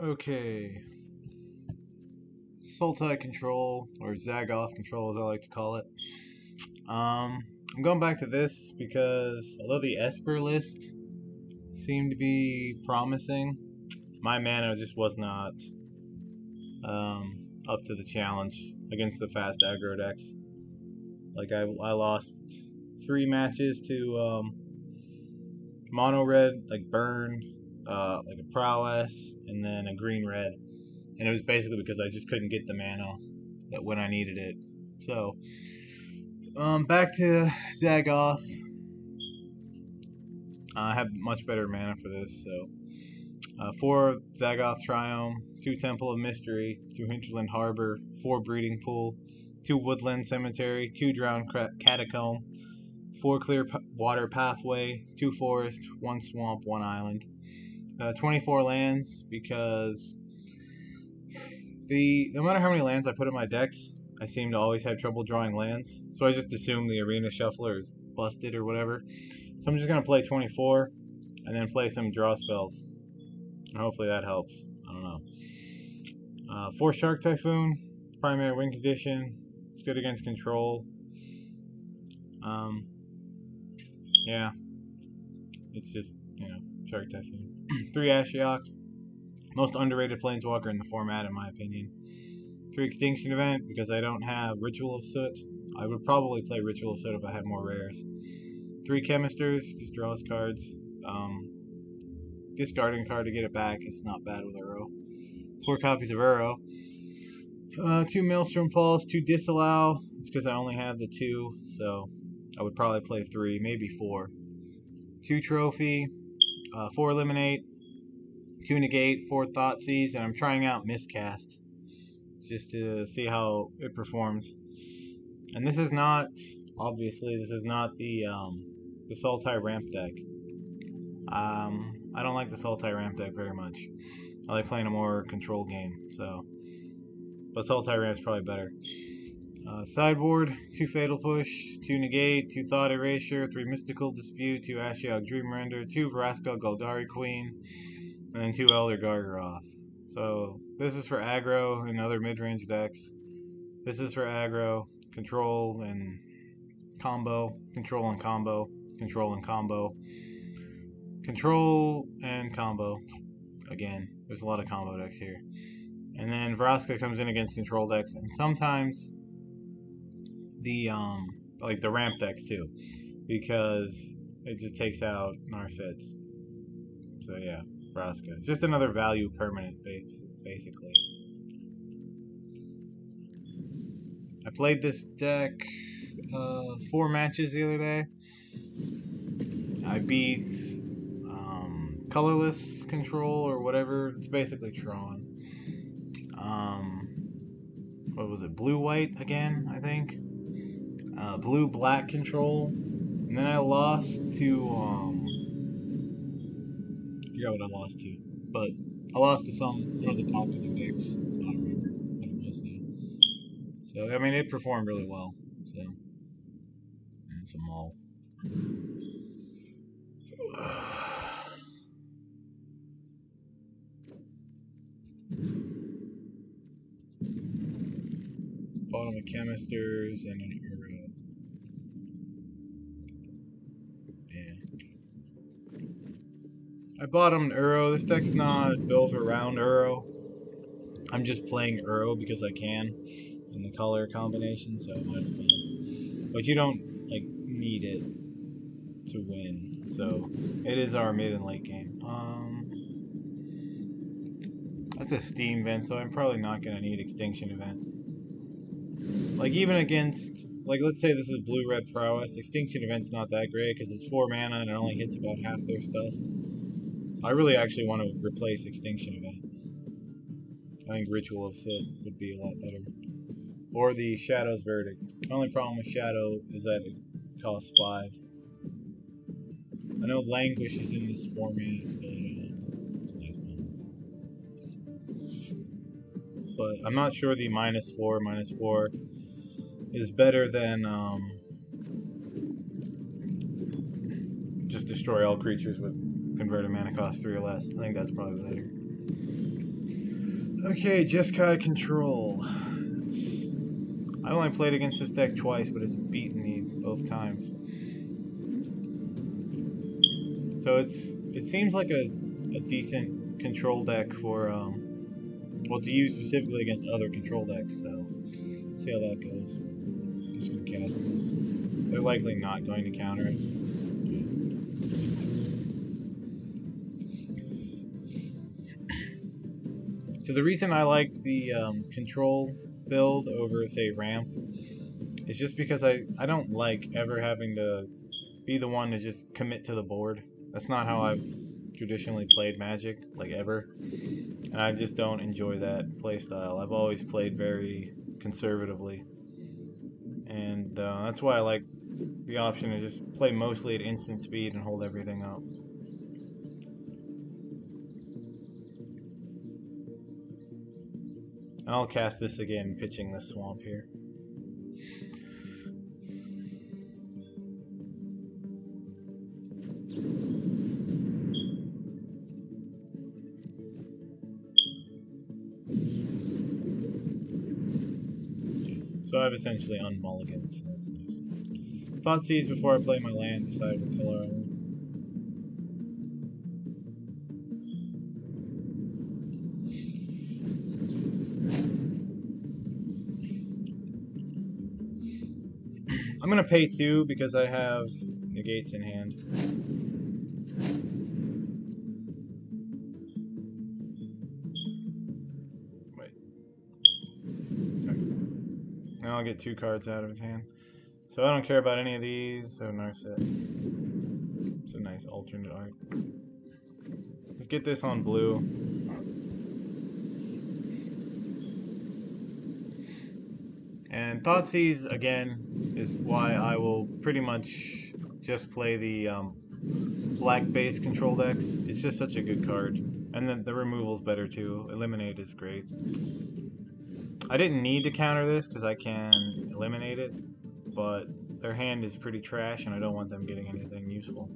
Okay. Sultai control, or Zagoth control as I like to call it. I'm going back to this because although the Esper list seemed to be promising, my mana just was not up to the challenge against the fast aggro decks. Like I lost 3 matches to mono red, like burn, like a prowess, and then a green red, and it was basically because I just couldn't get the mana that when I needed it. So back to Zagoth. I have much better mana for this, so 4 Zagoth Triome, 2 Temple of Mystery, 2 Hinterland Harbor, 4 Breeding Pool, 2 Woodland Cemetery, 2 Drowned Catacomb, 4 Clear Water Pathway, 2 Forest, 1 Swamp, 1 Island. 24 lands because no matter how many lands I put in my decks, I seem to always have trouble drawing lands. So I just assume the Arena Shuffler is busted or whatever. So I'm just going to play 24 and then play some draw spells. And hopefully that helps. I don't know. 4 Shark Typhoon, primary win condition. It's good against control. Yeah. It's just, Shark Typhoon. 3 Ashiok. Most underrated planeswalker in the format, in my opinion. 3 Extinction Event, because I don't have Ritual of Soot. I would probably play Ritual of Soot if I had more rares. 3 Chemisters, just draws cards. Discarding card to get it back is not bad with Uro. 4 copies of Uro. 2 Maelstrom Pulse, 2 Disallow. It's because I only have the 2, so I would probably play 3, maybe 4. 2 Trophy, 4 Eliminate, 2 Negate, 4 Thoughtseize, and I'm trying out Miscast just to see how it performs. And this is not, obviously, the Sultai ramp deck. I don't like the Sultai ramp deck very much. I like playing a more control game, but Sultai ramp's probably better. Sideboard, 2 Fatal Push, 2 Negate, 2 Thought Erasure, 3 Mystical Dispute, 2 Ashiok Dream Render, 2 Vraska Goldari Queen, and then 2 Elder Gargaroth. So this is for aggro and other mid-range decks. This is for aggro, control and combo, control and combo, control and combo, control and combo. Again, there's a lot of combo decks here. And then Vraska comes in against control decks, and sometimes the ramp decks too, because it just takes out Narsets. So yeah, Vraska. It's just another value permanent, basically. I played this deck 4 matches the other day. I beat Colorless Control or whatever. It's basically Tron. What was it? Blue-white again, I think. Blue-black Control. And then I lost to I forgot what I lost to. But I lost to one of the popular decks. I don't remember what it was though. So I mean it performed really well. So it's a mall. Bottom of Chemisters and an Uro. Yeah. I bottomed Uro. This deck's not built around Uro. I'm just playing Uro because I can in the color combination, so I might as well. But you don't need it to win. So it is our mid and late game. That's a Steam event, so I'm probably not gonna need Extinction Event. Even against, let's say this is Blue-Red Prowess, Extinction Event's not that great because it's 4 mana and it only hits about half their stuff. I really actually want to replace Extinction Event. I think Ritual of Soot would be a lot better. Or the Shadow's Verdict. The only problem with Shadow is that it costs 5. I know Languish is in this format, but it's a nice one. But I'm not sure the -4 is better than just destroy all creatures with converted mana cost 3 or less. I think that's probably better. Okay, Jeskai Control. I only played against this deck twice, but it's beaten me both times. So it seems like a decent control deck for well, to use specifically against other control decks. So see how that goes. I'm just gonna cast this. They're likely not going to counter it. So the reason I like the control build over, say, ramp is just because I don't like ever having to be the one to just commit to the board. That's not how I've traditionally played Magic, like ever. And I just don't enjoy that playstyle. I've always played very conservatively. And that's why I like the option to just play mostly at instant speed and hold everything up. And I'll cast this again, pitching the swamp here. So I've essentially unmulliganed, so that's nice. Thoughtseize before I play my land, decide what color I want. I'm gonna pay 2 because I have negates in hand. Wait. Okay. Now I'll get 2 cards out of his hand. So I don't care about any of these. So Narset. It's a nice alternate art. Let's get this on blue. And Thoughtseize, again, is why I will pretty much just play the black-based control decks. It's just such a good card. And then the removal's better too. Eliminate is great. I didn't need to counter this because I can eliminate it, but their hand is pretty trash and I don't want them getting anything useful.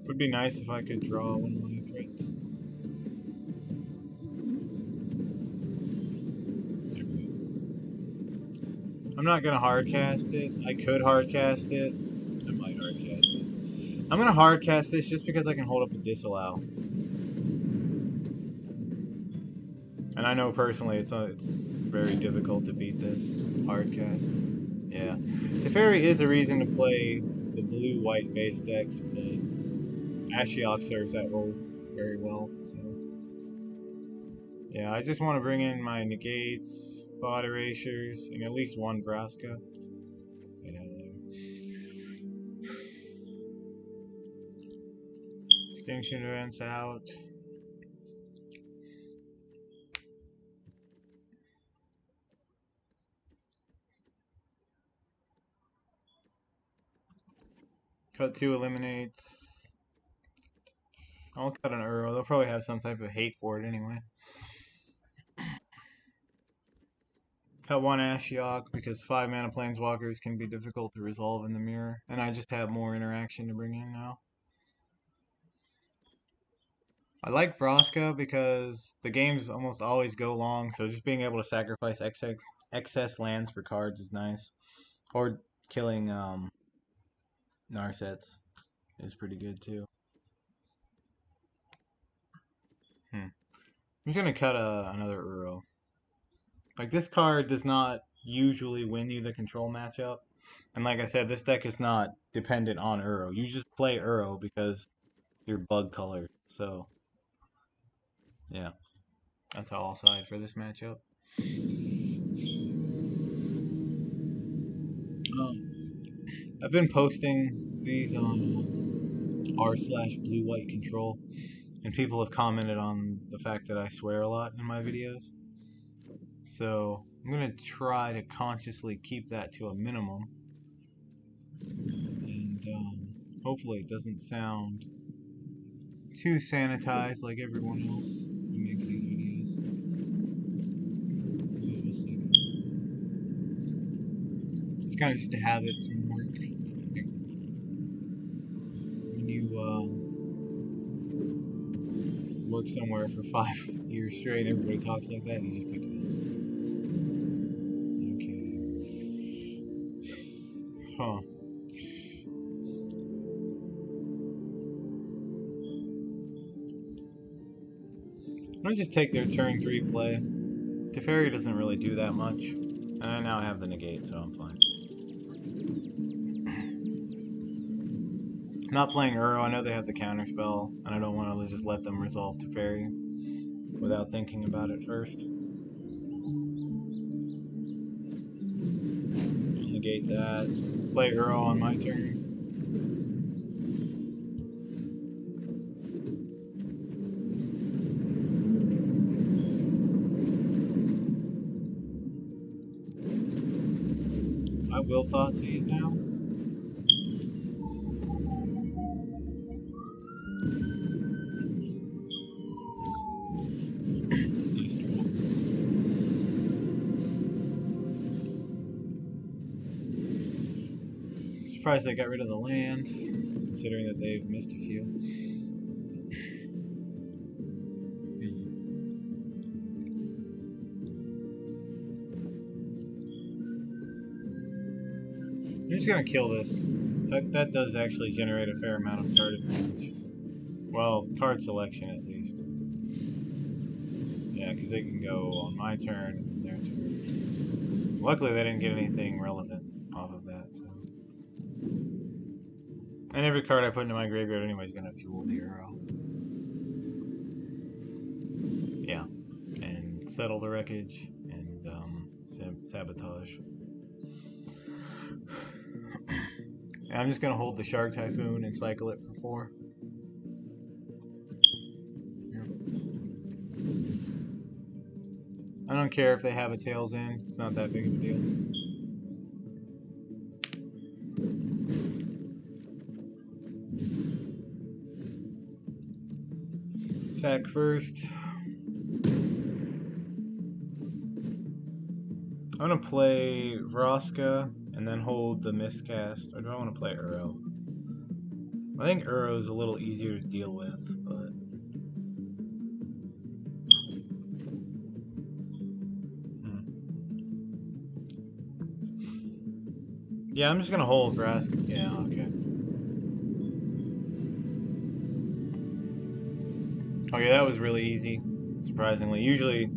Would be nice if I could draw one of my threats. I'm not gonna hardcast it. I could hardcast it. I might hardcast it. I'm gonna hardcast this just because I can hold up a disallow. And I know personally it's very difficult to beat this hardcast. Yeah. Teferi is a reason to play the blue-white base decks, but Ashiok serves that role very well, so. Yeah, I just want to bring in my negates, thought erasures, and at least one Vraska. Get out of there. Extinction events out. Cut 2 eliminates. I'll cut an Uro. They'll probably have some type of hate for it anyway. Cut 1 Ashiok because 5 mana planeswalkers can be difficult to resolve in the mirror, and I just have more interaction to bring in now. I like Vraska because the games almost always go long, so just being able to sacrifice excess lands for cards is nice. Or killing Narsets is pretty good too. I'm just gonna cut another Uro. Like, this card does not usually win you the control matchup. And like I said, this deck is not dependent on Uro. You just play Uro because you're bug colored. So, yeah. That's how I'll side for this matchup. I've been posting these on r/blue-white control, and people have commented on the fact that I swear a lot in my videos. So I'm going to try to consciously keep that to a minimum. And hopefully it doesn't sound too sanitized like everyone else who makes these videos. Wait a second. kind of just a habit from work. When you work somewhere for 5 years straight, everybody talks like that, you just pick it up. Okay. Huh. I'm gonna just take their turn 3 play. Teferi doesn't really do that much. And I now have the negate, so I'm fine. I'm not playing Uro. I know they have the counter spell, and I don't want to just let them resolve Teferi without thinking about it first. I'll negate that. Play Uro on my turn. I will Thoughtseize now. Surprised they got rid of the land, considering that they've missed a few. I'm just gonna kill this. That does actually generate a fair amount of card advantage. Well, card selection at least. Yeah, because they can go on my turn and their turn. Luckily, they didn't get anything relevant off of that. So. And every card I put into my graveyard anyway is gonna fuel the Uro. Yeah, and settle the wreckage and sabotage. I'm just gonna hold the Shark Typhoon and cycle it for 4. Yeah. I don't care if they have a Tails in, it's not that big of a deal. Attack first. I'm gonna play Vraska and then hold the miscast. Or do I want to play Uro? I think Uro is a little easier to deal with, but yeah, I'm just gonna hold Vraska. Yeah, okay. Okay, that was really easy, surprisingly. Usually,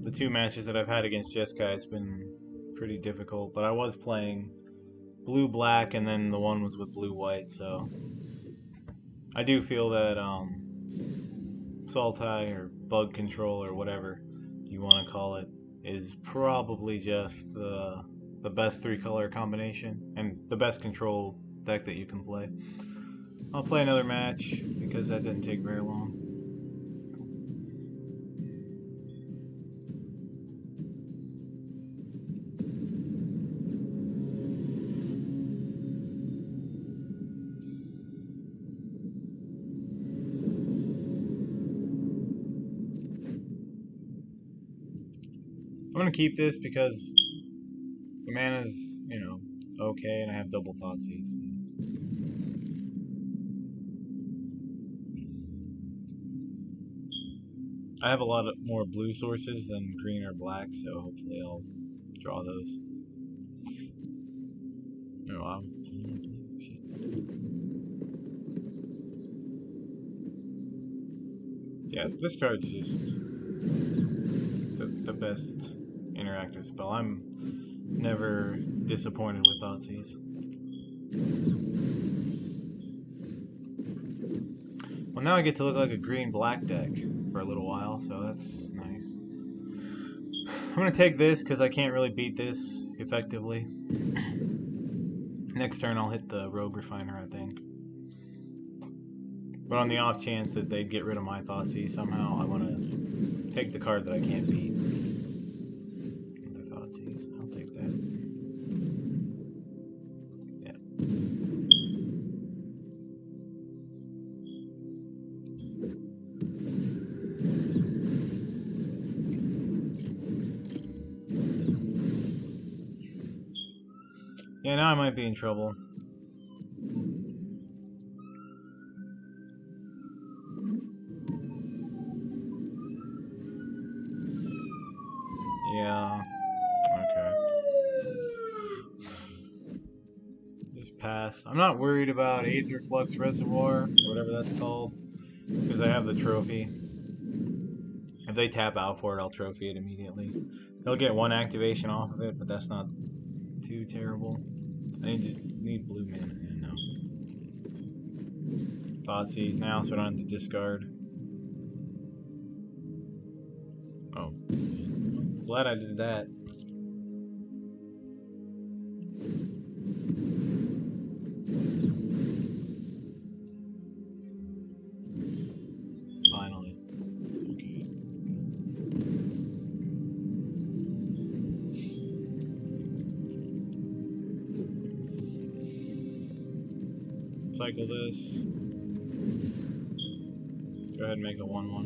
the 2 matches that I've had against Jeskai, it's been pretty difficult, but I was playing blue-black, and then the one was with blue-white, so I do feel that Sultai or Bug Control or whatever you want to call it is probably just the best 3-color combination and the best control deck that you can play. I'll play another match because that didn't take very long. I'm gonna keep this because the mana's, you know, okay, and I have double Thoughtseize. So. I have a lot more blue sources than green or black, so hopefully I'll draw those. Oh, shit. Yeah, this card's just the best interactive spell. I'm never disappointed with Thoughtseize. Well, now I get to look like a green-black deck for a little while, so that's nice. I'm going to take this because I can't really beat this effectively. Next turn I'll hit the Rogue Refiner, I think. But on the off chance that they'd get rid of my Thoughtseize somehow, I want to take the card that I can't beat. Their Thoughtseize. I'll take that. Yeah. Yeah, now I might be in trouble. Yeah. Okay. Just pass. I'm not worried about Aether Flux Reservoir, or whatever that's called, because I have the trophy. If they tap out for it, I'll trophy it immediately. They'll get one activation off of it, but that's not too terrible. I just need blue mana. Yeah, no. Thoughtseize now, so I don't have to discard. Oh. Glad I did that. Finally. Okay. Cycle this. Go ahead and make a 1/1.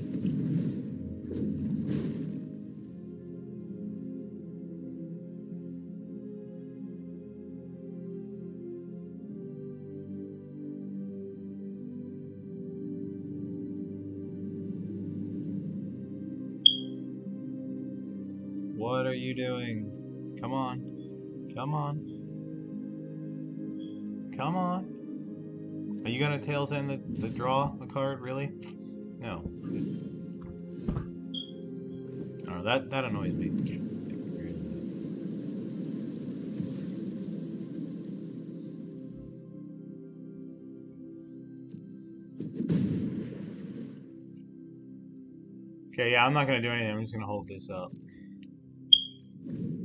What are you doing? Come on. Come on. Come on. Are you gonna tails end the draw a card, really? No. Just... Oh, that annoys me. Okay, yeah, I'm not gonna do anything. I'm just gonna hold this up.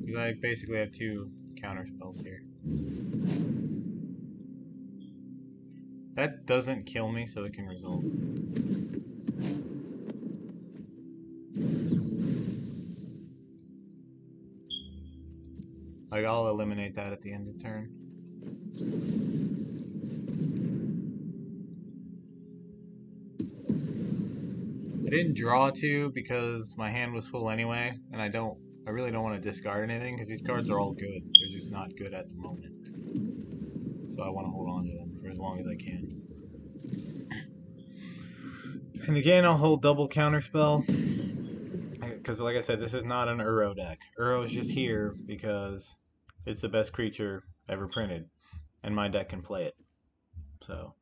Because I basically have 2 counter spells here. That doesn't kill me, so it can resolve. Like, I'll eliminate that at the end of turn. I didn't draw 2 because my hand was full anyway, and I really don't want to discard anything because these cards are all good. They're just not good at the moment. So I want to hold on to them for as long as I can. And again, I'll hold double counterspell. Because like I said, this is not an Uro deck. Uro is just here because it's the best creature ever printed. And my deck can play it. So...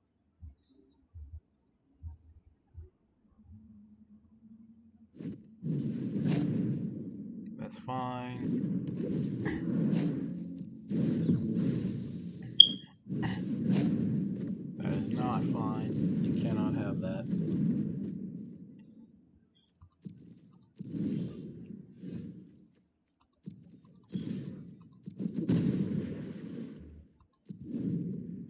that's fine. That is not fine. You cannot have that.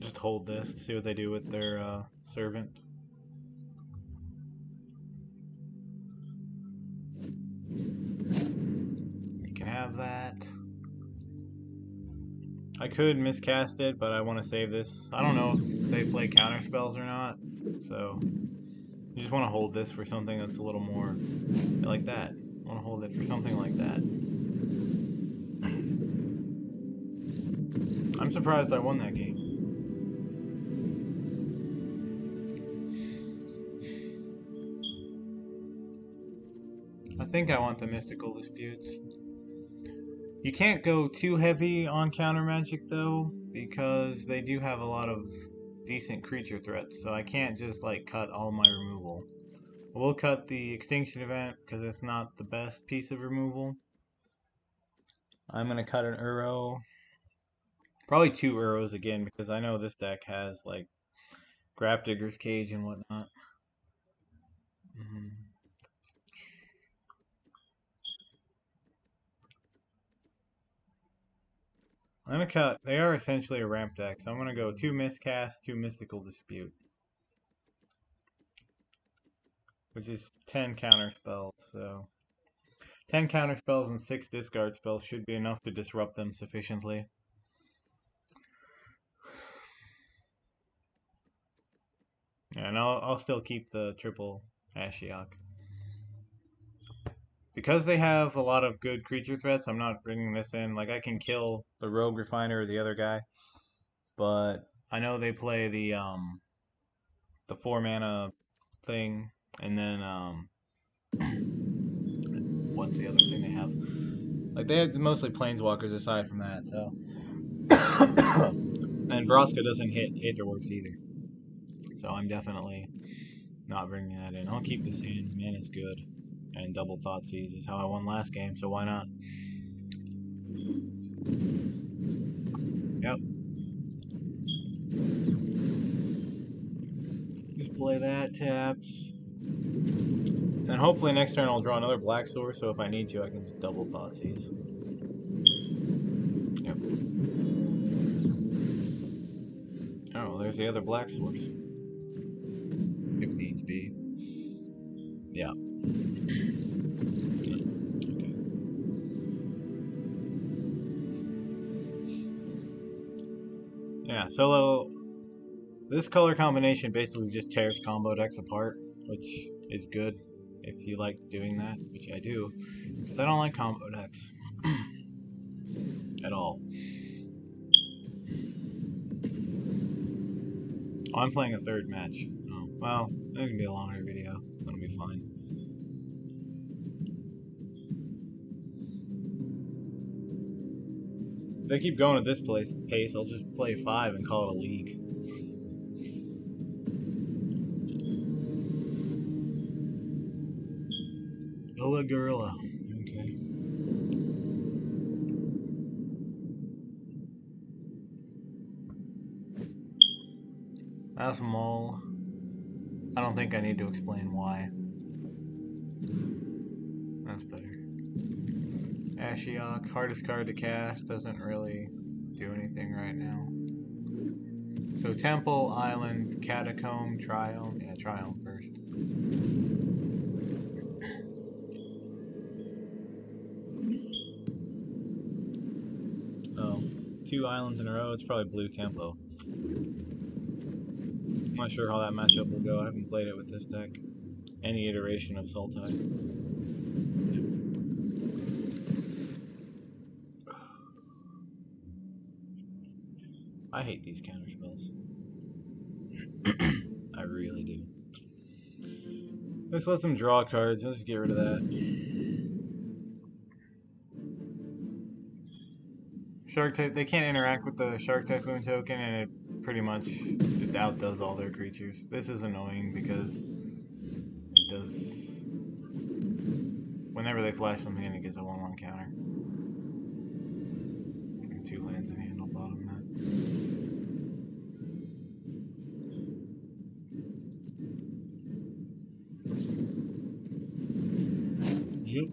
Just hold this to see what they do with their servant. You can have that. I could miscast it, but I want to save this. I don't know if they play counter spells or not, so you just want to hold this for something that's a little more like that. I want to hold it for something like that. I'm surprised I won that game. I think I want the Mystical Disputes. You can't go too heavy on counter magic though, because they do have a lot of decent creature threats, so I can't just like cut all my removal. We'll cut the Extinction Event because it's not the best piece of removal. I'm gonna cut an Uro. Probably 2 Uros again because I know this deck has like Grafdigger's Cage and whatnot. I'm gonna cut. They are essentially a ramp deck, so I'm gonna go 2 Miscast, 2 Mystical Dispute, which is 10 counter spells. So 10 counter spells and 6 discard spells should be enough to disrupt them sufficiently. Yeah, and I'll still keep the triple Ashiok. Because they have a lot of good creature threats, I'm not bringing this in. Like, I can kill the Rogue Refiner or the other guy. but I know they play the 4 mana thing, and then what's the other thing they have? Like they have mostly planeswalkers aside from that, so. And Vraska doesn't hit Aetherworks either, so I'm definitely not bringing that in. I'll keep this hand. Mana's good, and double Thoughtseize is how I won last game, so why not? Yep. Just play that tapped. And hopefully next turn I'll draw another black source, so if I need to, I can just double Thoughtseize. Yep. Oh, there's the other black source. If needs be. Yeah. Okay. Yeah, so this color combination basically just tears combo decks apart, which is good if you like doing that, which I do, because I don't like combo decks at all. Oh, I'm playing a third match. Oh, well, it can be a longer video. That'll be fine. If they keep going at this pace, I'll just play 5 and call it a league. Gorilla Gorilla. Okay. That's Mole. I don't think I need to explain why. That's better. Ashiok, hardest card to cast, doesn't really do anything right now. So Temple, Island, Catacomb, Triome. Yeah, Triome first. Oh, 2 islands in a row. It's probably blue tempo. I'm not sure how that matchup will go. I haven't played it with this deck. Any iteration of Sultai. I hate these counterspells. I really do. Let's let them draw cards. Let's get rid of that. Shark Type, they can't interact with the Shark Typhoon token, and it pretty much just outdoes all their creatures. This is annoying because it does. Whenever they flash something in, it gets a 1/1 counter. And 2 lands in hand, I'll bottom that. Yep.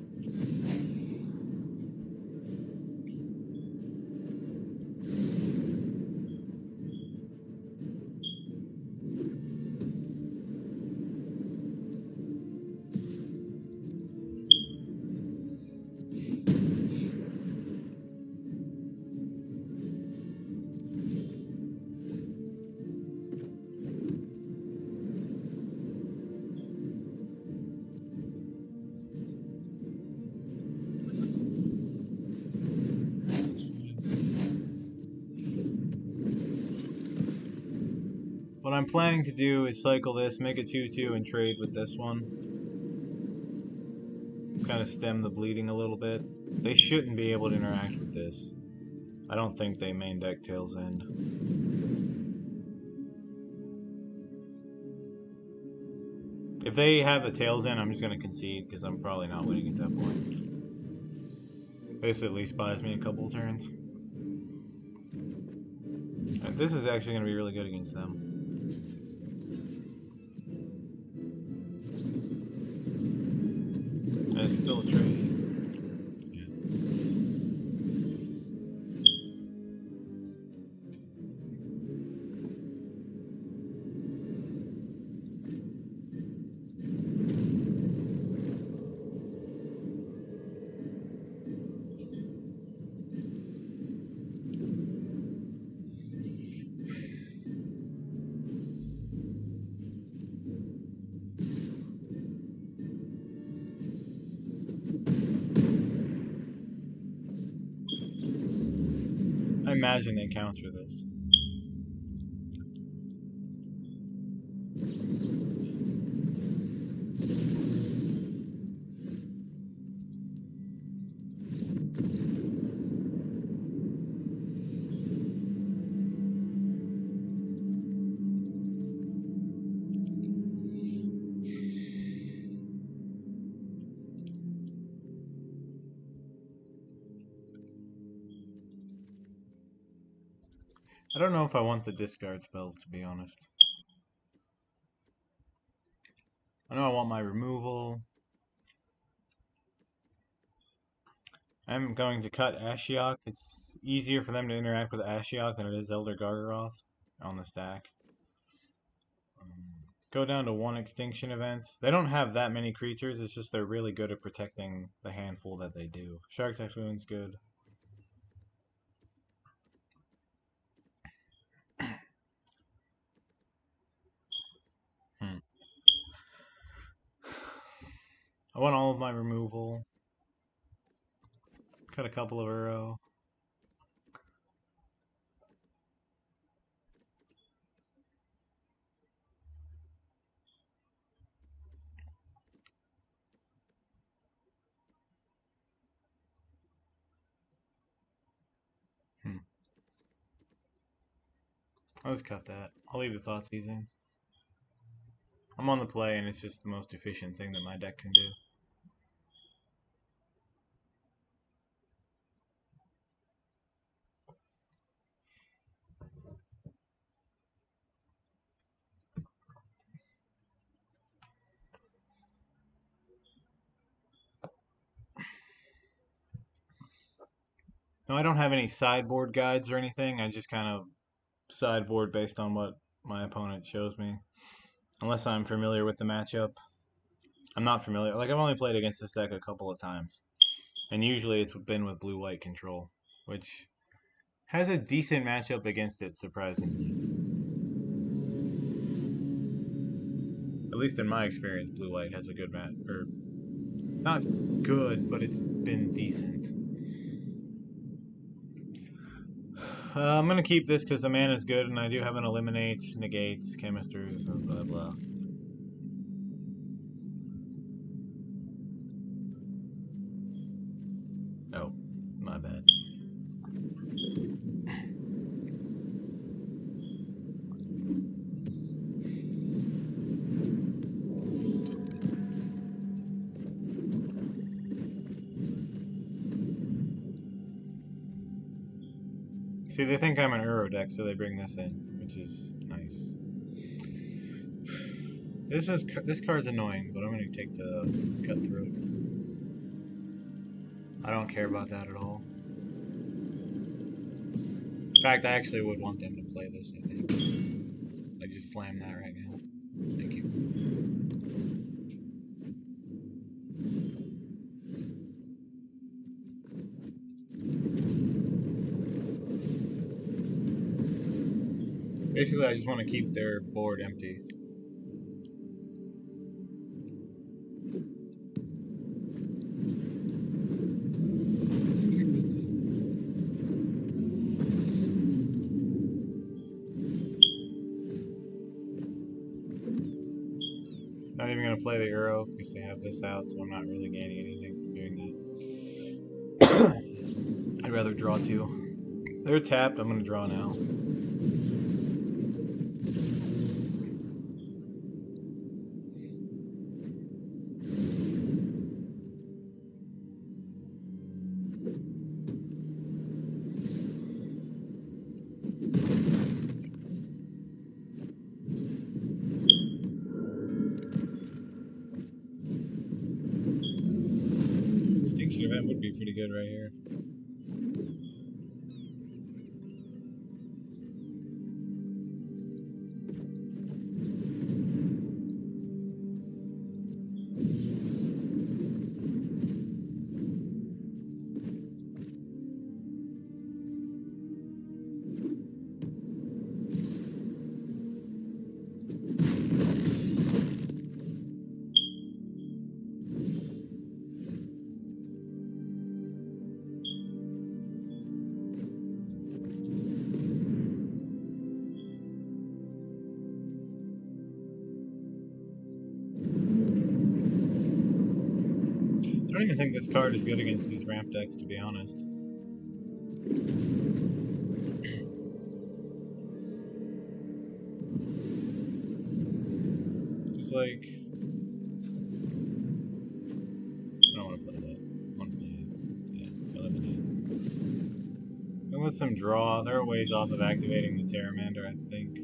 What I'm planning to do is cycle this, make a 2/2, and trade with this one. Kind of stem the bleeding a little bit. They shouldn't be able to interact with this. I don't think they main deck Tail's End. If they have a Tail's End, I'm just going to concede because I'm probably not winning at that point. This at least buys me a couple turns. And this is actually going to be really good against them. And it's still a trade. I imagine they counter this. I don't know if I want the discard spells, to be honest. I know I want my removal. I'm going to cut Ashiok. It's easier for them to interact with Ashiok than it is Elder Gargaroth on the stack. Go down to 1 extinction event. They don't have that many creatures, it's just they're really good at protecting the handful that they do. Shark Typhoon's good. I want all of my removal. Cut a couple of Uro. I'll just cut that. I'll leave the Thoughtseize in. I'm on the play and it's just the most efficient thing that my deck can do. No, I don't have any sideboard guides or anything. I just kind of sideboard based on what my opponent shows me. Unless I'm familiar with the matchup. I'm not familiar. Like, I've only played against this deck a couple of times. And usually it's been with blue-white control, which has a decent matchup against it, surprisingly. At least in my experience, blue-white has a good match. Or, not good, but it's been decent. I'm going to keep this because the mana is good, and I do have an eliminate, negates, chemisters, and blah blah. Oh, my bad. See, they think I'm an Uro deck, so they bring this in, which is nice. This card's annoying, but I'm gonna take the Cutthroat. I don't care about that at all. In fact, I actually would want them to play this, I think. I just slammed that right now. Thank you. Basically, I just want to keep their board empty. Not even going to play the Uro because they have this out, so I'm not really gaining anything from doing that. I'd rather draw 2. They're tapped, I'm going to draw now. Event would be pretty good right here. don't even think this card is good against these ramp decks, to be honest. It's like... I don't want to play that. I want to play it. Yeah, eliminate. I'll let them draw. They're a ways off of activating the Terramander, I think.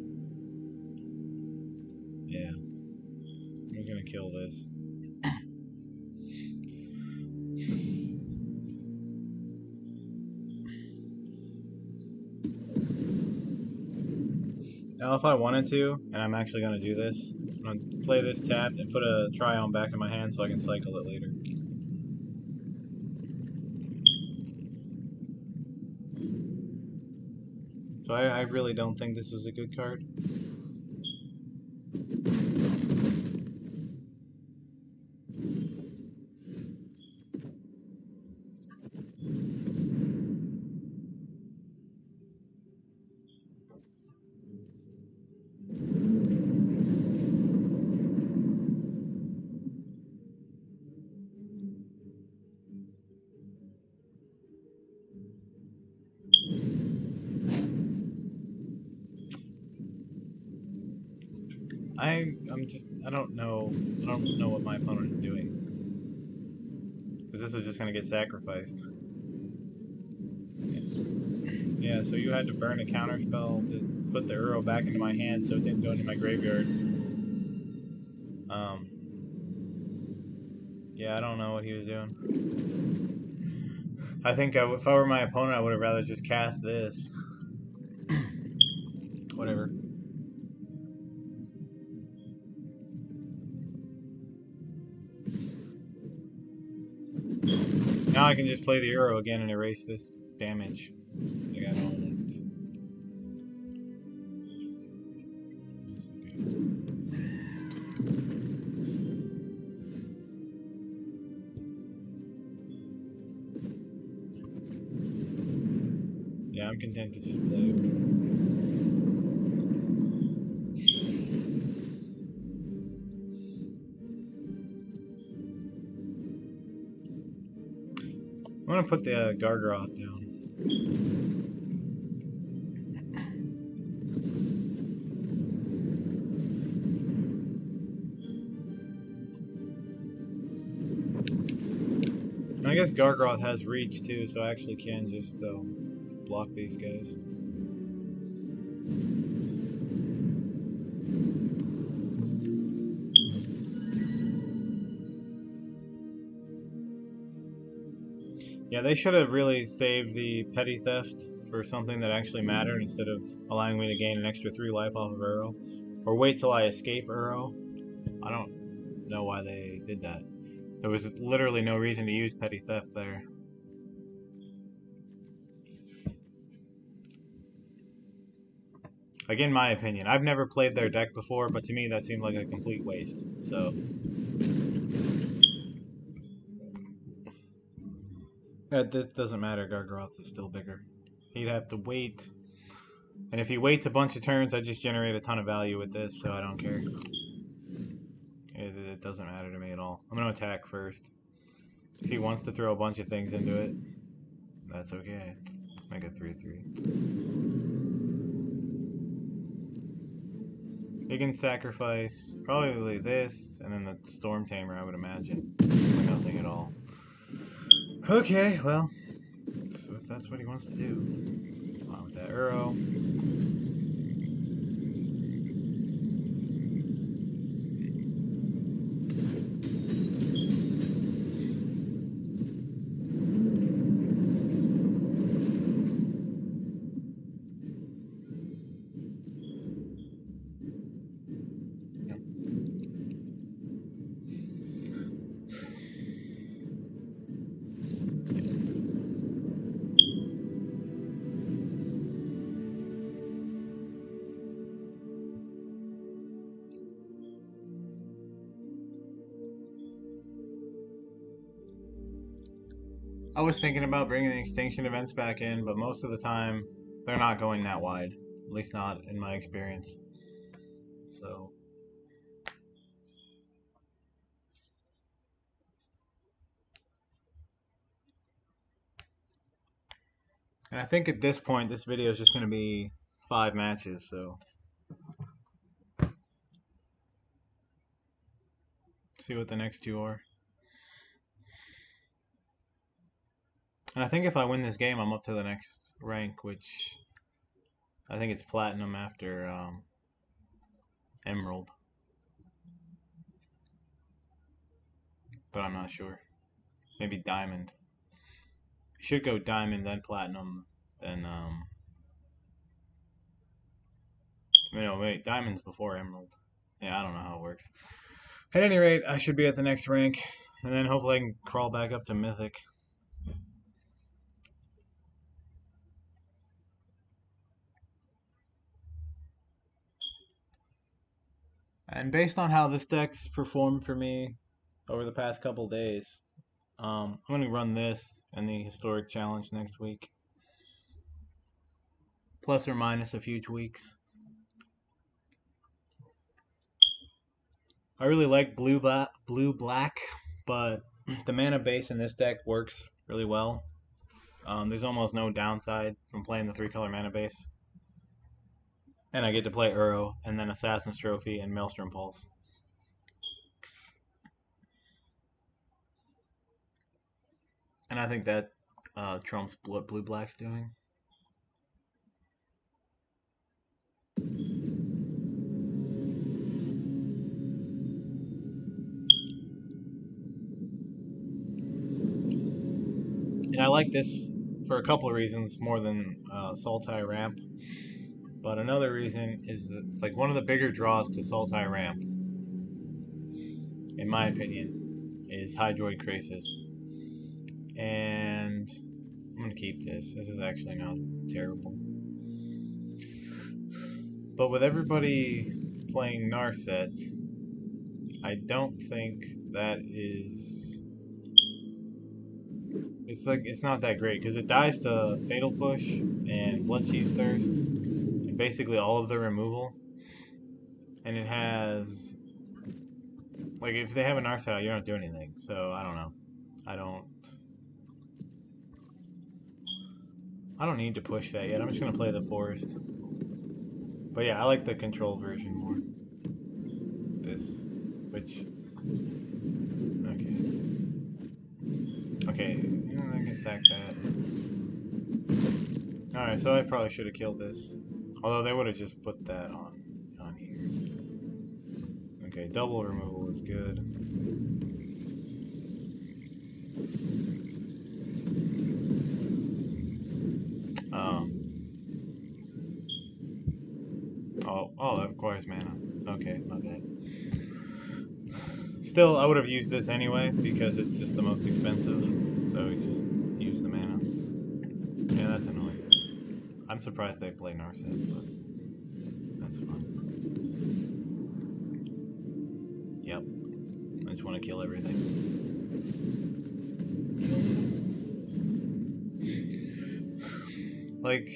Yeah. I'm just gonna kill this. Now, if I wanted to, and I'm actually going to do this, I'm going to play this tapped and put a Tryon back in my hand so I can cycle it later. So I really don't think this is a good card. I don't know what my opponent is doing. Because this is just going to get sacrificed. Yeah, so you had to burn a counter spell to put the Uro back into my hand so it didn't go into my graveyard. Yeah, I don't know what he was doing. I think if I were my opponent, I would have rather just cast this. Whatever. Now I can just play the Uro again and erase this damage. Like I don't. Yeah, I'm content to just play it. I'm gonna put the Gargaroth down. And I guess Gargaroth has reach too, so I actually can just block these guys. Yeah, they should have really saved the Petty Theft for something that actually mattered instead of allowing me to gain an extra 3 life off of Uro. Or wait till I escape Uro. I don't know why they did that. There was literally no reason to use Petty Theft there. Like, in my opinion. I've never played their deck before, but to me that seemed like a complete waste. So... this doesn't matter, Gargaroth is still bigger. He'd have to wait. And if he waits a bunch of turns, I just generate a ton of value with this, so I don't care. It doesn't matter to me at all. I'm going to attack first. If he wants to throw a bunch of things into it, that's okay. Make a 3/3. He can sacrifice probably this, and then the Storm Tamer, I would imagine. Nothing at all. Okay, well, so if that's what he wants to do. On with that Uro. I was thinking about bringing the extinction events back in, but most of the time they're not going that wide. At least not in my experience. So... And I think at this point, this video is just going to be 5 matches, so see what the next 2 are. And I think if I win this game, I'm up to the next rank, which I think it's platinum after emerald. But I'm not sure. Maybe diamond. Should go diamond, then platinum, then no, wait, diamond's before emerald. Yeah, I don't know how it works. At any rate, I should be at the next rank, and then hopefully I can crawl back up to mythic. And based on how this deck's performed for me over the past couple days, I'm going to run this and the Historic Challenge next week. Plus or minus a few tweaks. I really like blue black, but the mana base in this deck works really well. There's almost no downside from playing the 3-color mana base. And I get to play Uro, and then Assassin's Trophy, and Maelstrom Pulse. And I think that trumps what blue-black's doing. And I like this for a couple of reasons more than Sultai Ramp. But another reason is that, like, one of the bigger draws to Sultai Ramp, in my opinion, is Hydroid Krasis. And I'm going to keep this. This is actually not terrible. But with everybody playing Narset, I don't think that is... It's not that great, because it dies to Fatal Push and Bloodchief's Thirst, and basically all of the removal. And it has... Like, if they have an Narset out, you don't do anything. So, I don't know. I don't need to push that yet. I'm just going to play the Forest. But yeah, I like the control version more. This. Which... Okay, I can sack that. Alright, so I probably should have killed this. Although they would have just put that on here. Okay, double removal is good. Oh, that requires mana. Okay, my bad. Still, I would have used this anyway, because it's just the most expensive. So we just use the mana. Yeah, that's annoying. I'm surprised they play Narset, but that's fine. Yep. I just want to kill everything. Like,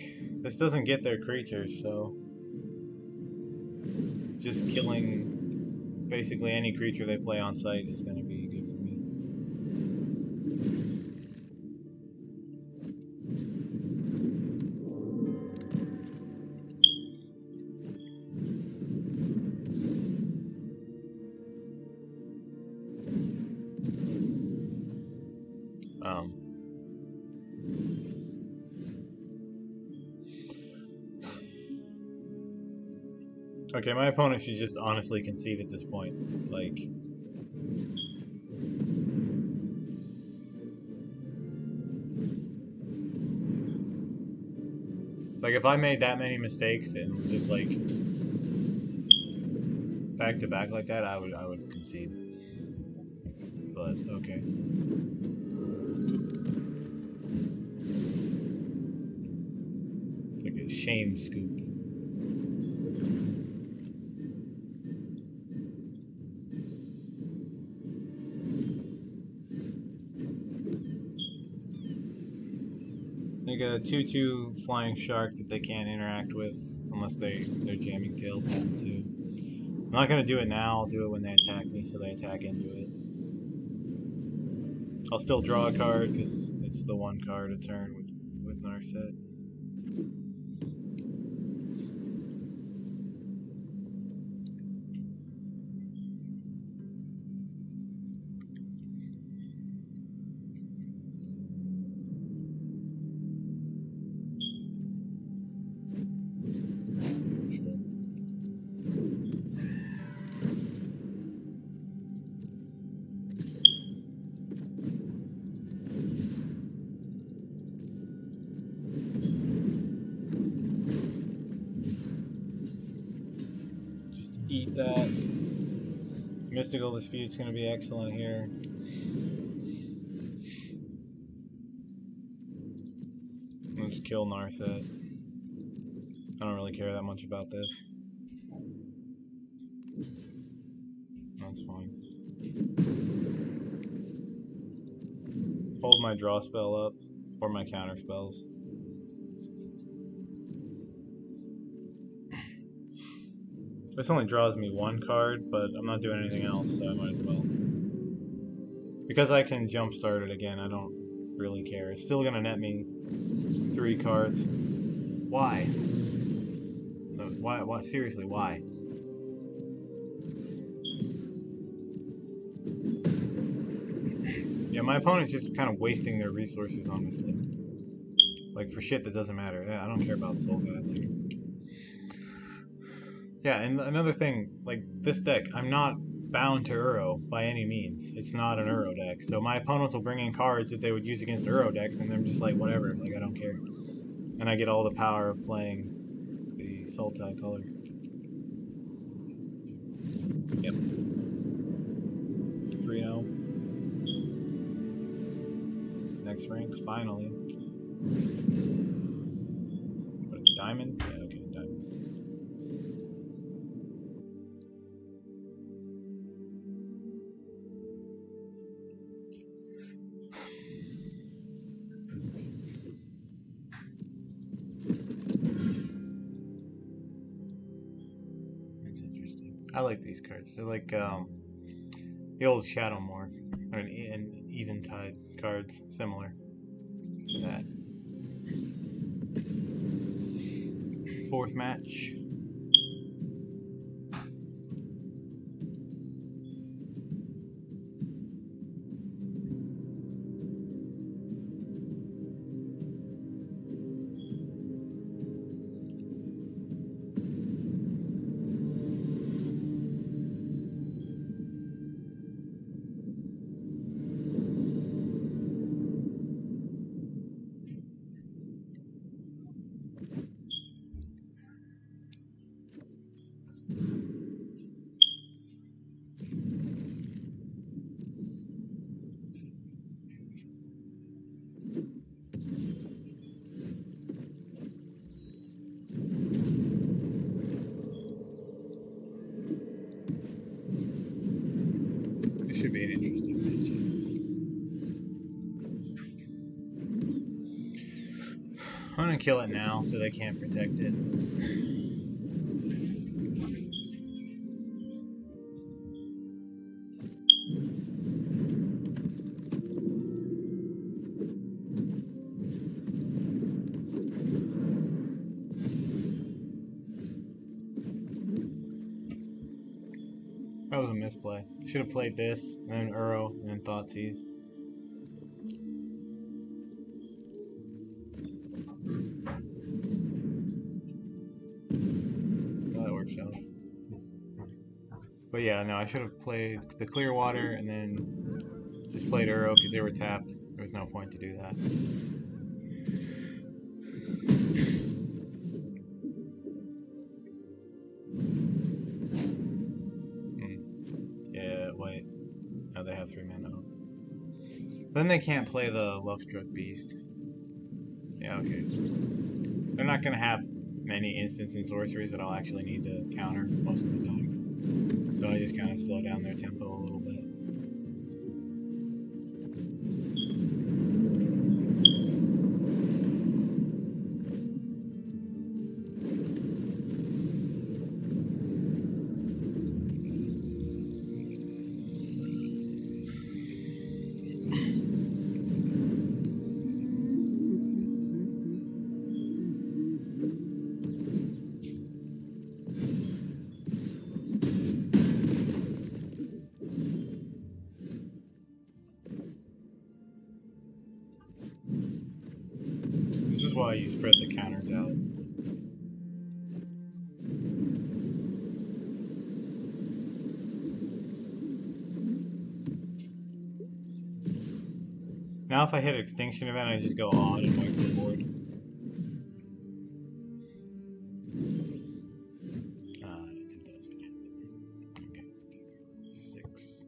this doesn't get their creatures, so... Just killing basically any creature they play on site is going to be good for me. Okay, my opponent should just honestly concede at this point. Like... Like, if I made that many mistakes and just, like, back to back like that, I would concede. But, okay. Like a shame scoop. Like a 2/2 flying shark that they can't interact with unless they're jamming tails on too. I'm not gonna do it now, I'll do it when they attack me, so they attack into it. I'll still draw a card because it's the one card a turn with Narset. Eat that. Mystical Dispute's gonna be excellent here. I'll just kill Narset. I don't really care that much about this. That's fine. Hold my draw spell up, or my counter spells. This only draws me one card, but I'm not doing anything else, so I might as well. Because I can jumpstart it again, I don't really care. It's still gonna net me 3 cards. Why? No, why? Seriously, why? Yeah, my opponent's just kind of wasting their resources, honestly. Like, for shit that doesn't matter. Yeah, I don't care about Soul Guide later. Yeah, and another thing, like, this deck, I'm not bound to Uro by any means. It's not an Uro deck. So my opponents will bring in cards that they would use against Uro decks, and I'm just like, whatever, like, I don't care. And I get all the power of playing the Sultai color. Yep. 3-0. Next rank, finally. What, a diamond? Yeah, okay, diamond. That's interesting. I like these cards. They're like the old Shadowmoor, or an Eventide cards, similar to that. 4th match. Should be an interesting match. I'm gonna kill it now so they can't protect it. That was a misplay. Should have played this, and then Uro, and then Thoughtseize. Well, that works out. But yeah, no, I should have played the Clearwater, and then just played Uro because they were tapped. There was no point to do that. Yeah, wait. No, they have 3 mana. Then they can't play the Lovestruck Beast. Yeah, okay. They're not going to have many instants and sorceries that I'll actually need to counter most of the time. So I just kind of slow down their tempo a little bit. why you spread the counters out. Now if I hit Extinction Event, I just go odd and wipe the board. I didn't think that was gonna happen. Okay. 6.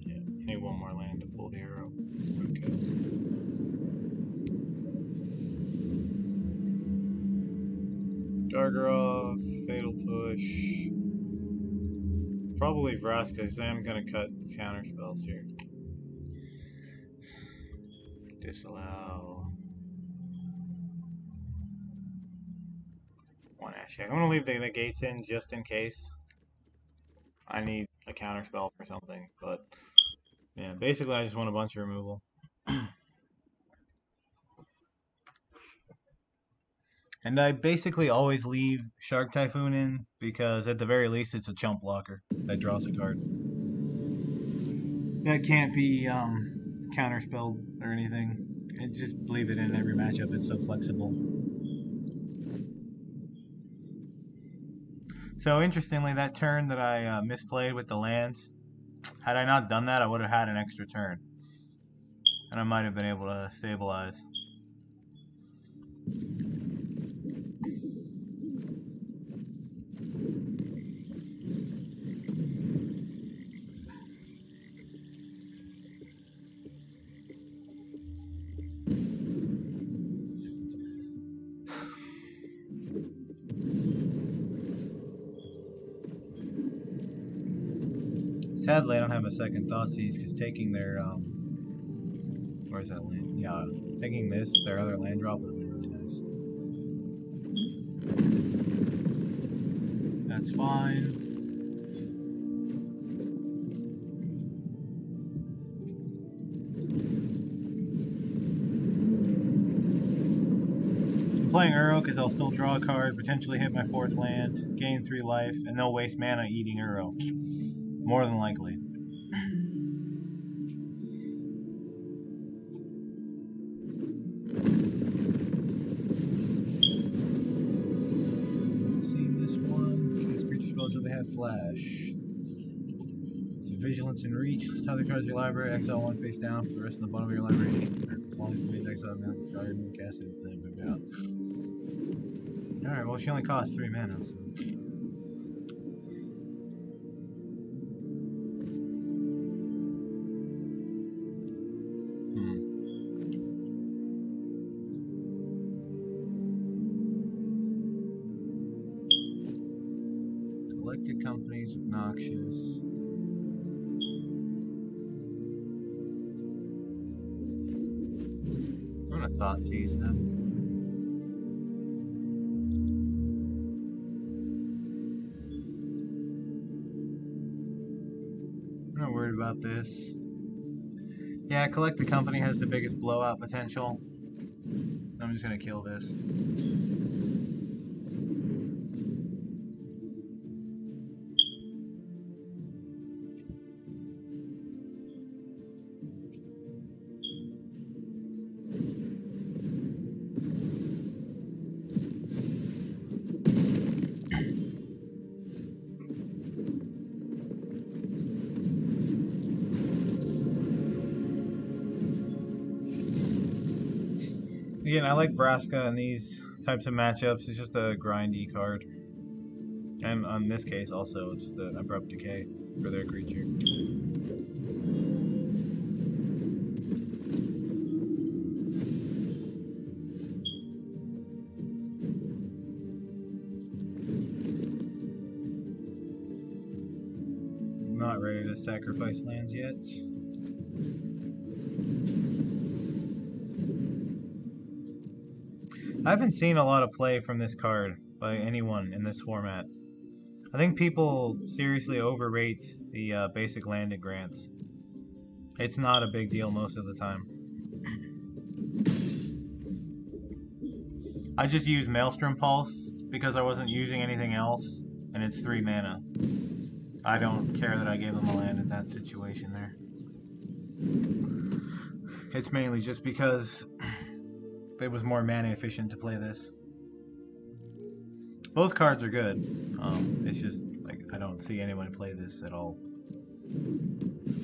Yeah, need one more land to pull the arrow. Okay. Zagoth, Fatal Push. Probably Vraska, because I am going to cut counter spells here. Disallow. 1 Ash. I'm going to leave the negates in just in case. I need a counter spell for something, but yeah, basically I just want a bunch of removal. And I basically always leave Shark Typhoon in because at the very least it's a chump blocker that draws a card. That can't be counterspelled or anything. And just leave it in every matchup, it's so flexible. So interestingly, that turn that I misplayed with the lands, had I not done that, I would have had an extra turn. And I might have been able to stabilize. Sadly, I don't have a second Thoughtseize because taking their where's that land? Yeah, taking this, their other land drop would have been really nice. That's fine. I'm playing Uro because I'll still draw a card, potentially hit my 4th land, gain 3 life, and they'll waste mana eating Uro. More than likely. Seen this one. Cast creature spells where they have flash. So Vigilance and Reach. Other cards of your library, exile 1 face down. For the rest of the bottom of your library. As long as it means exile the card and cast it, then move out. Alright, well she only costs 3 mana, so. Collected companies, obnoxious. I'm gonna Thoughtseize them. I'm not worried about this. Yeah, Collected Company has the biggest blowout potential. I'm just gonna kill this. Again, I like Vraska in these types of matchups. It's just a grindy card. And on this case, also, just an Abrupt Decay for their creature. I'm not ready to sacrifice lands yet. I haven't seen a lot of play from this card by anyone in this format. I think people seriously overrate the basic landed grants. It's not a big deal most of the time. I just used Maelstrom Pulse because I wasn't using anything else, and it's 3 mana. I don't care that I gave them a land in that situation there. It's mainly just because it was more mana efficient to play this. Both cards are good. It's just like I don't see anyone play this at all.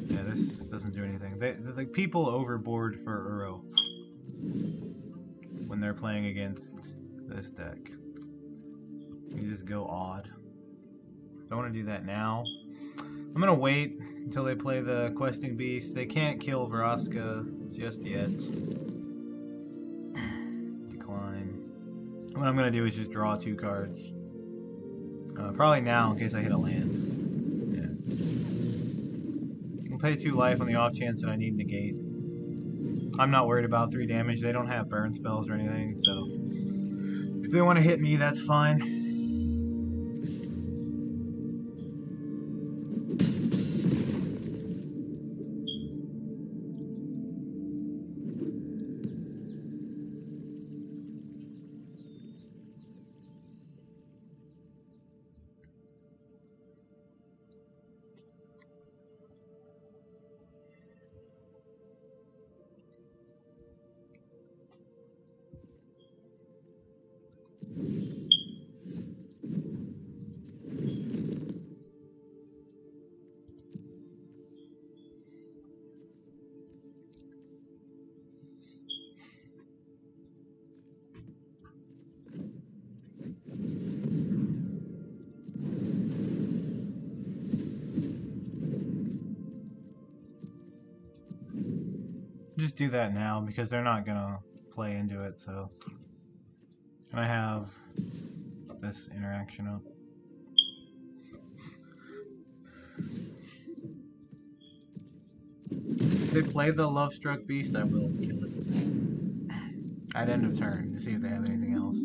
Yeah, this doesn't do anything. Like people overboard for Uro when they're playing against this deck. You just go odd. Don't want to do that now. I'm gonna wait until they play the Questing Beast. They can't kill Vraska just yet. Decline. What I'm gonna do is just draw 2 cards. Probably now in case I hit a land. Yeah. I'll pay 2 life on the off chance that I need negate. I'm not worried about 3 damage. They don't have burn spells or anything, so if they want to hit me, that's fine. Just do that now because they're not gonna play into it, so. And I have this interaction up. If they play the Love-Struck Beast, I will kill it. At end of turn, to see if they have anything else.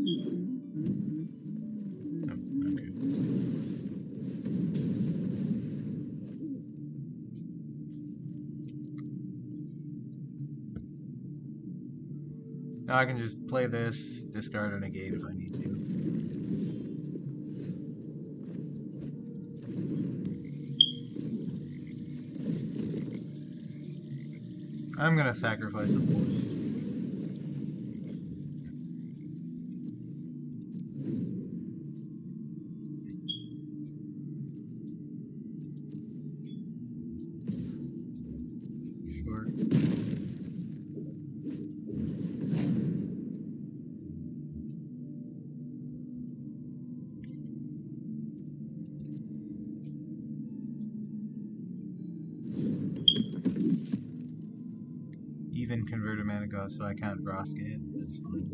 Now I can just play this, discard a negate if I need to. I'm gonna sacrifice a force. Sure. Even converted mana cost, so I can't Vraska it. That's fine.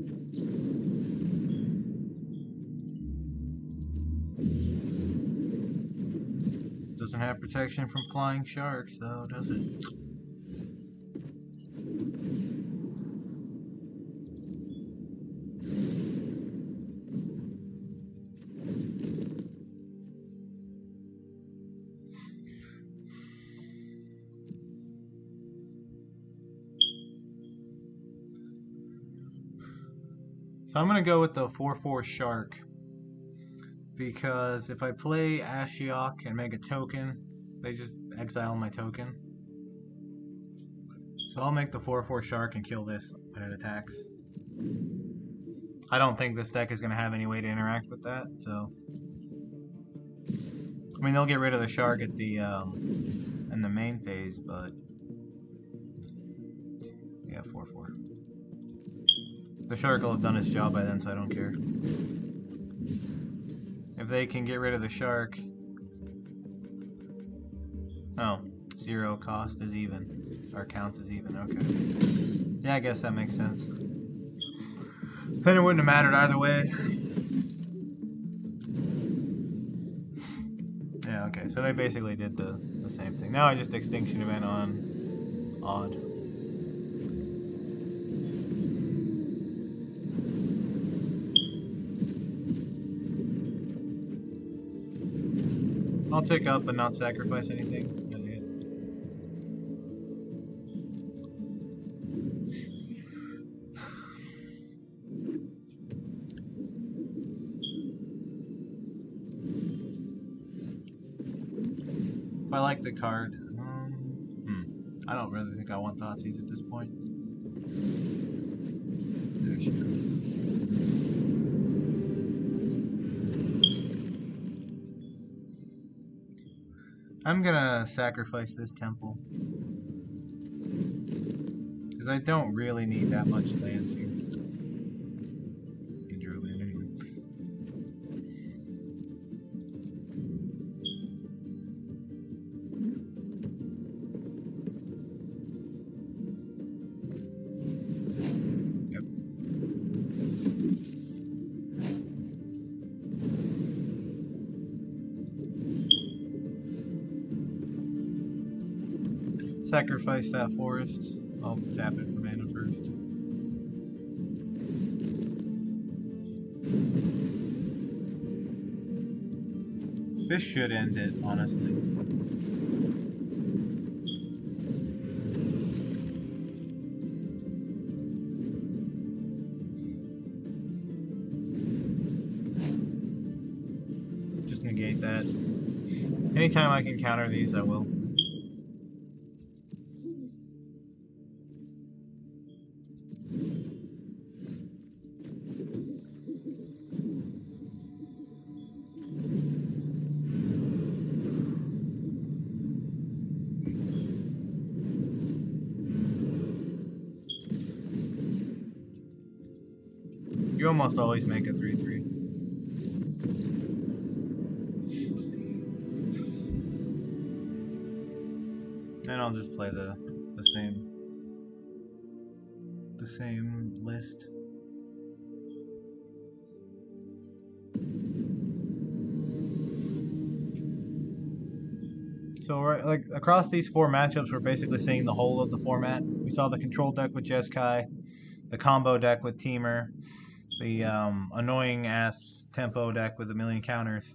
Doesn't have protection from flying sharks, though, does it? So I'm going to go with the 4/4 Shark, because if I play Ashiok and make a token, they just exile my token. So I'll make the 4/4 Shark and kill this when it attacks. I don't think this deck is going to have any way to interact with that, so. I mean, they'll get rid of the Shark at the in the main phase, but yeah, 4/4. The Shark will have done its job by then, so I don't care. If they can get rid of the Shark... Oh, 0 cost is even. Or counts as even, okay. Yeah, I guess that makes sense. Then it wouldn't have mattered either way. Yeah, okay, so they basically did the same thing. Now I just Extinction Event on Odd. I'll take up but not sacrifice anything. I like the card, I don't really think I want Thoughtseize at this point. I'm gonna sacrifice this temple. Because I don't really need that much lands here. Can draw land anyway. Yep. Sacrifice that forest. I'll tap it for mana first. This should end it, honestly. Just negate that. Anytime I can counter these, I will. You almost always make a 3/3. And I'll just play the same list. So right, like across these 4 matchups, we're basically seeing the whole of the format. We saw the control deck with Jeskai, the combo deck with Teamer, the annoying ass tempo deck with a million counters,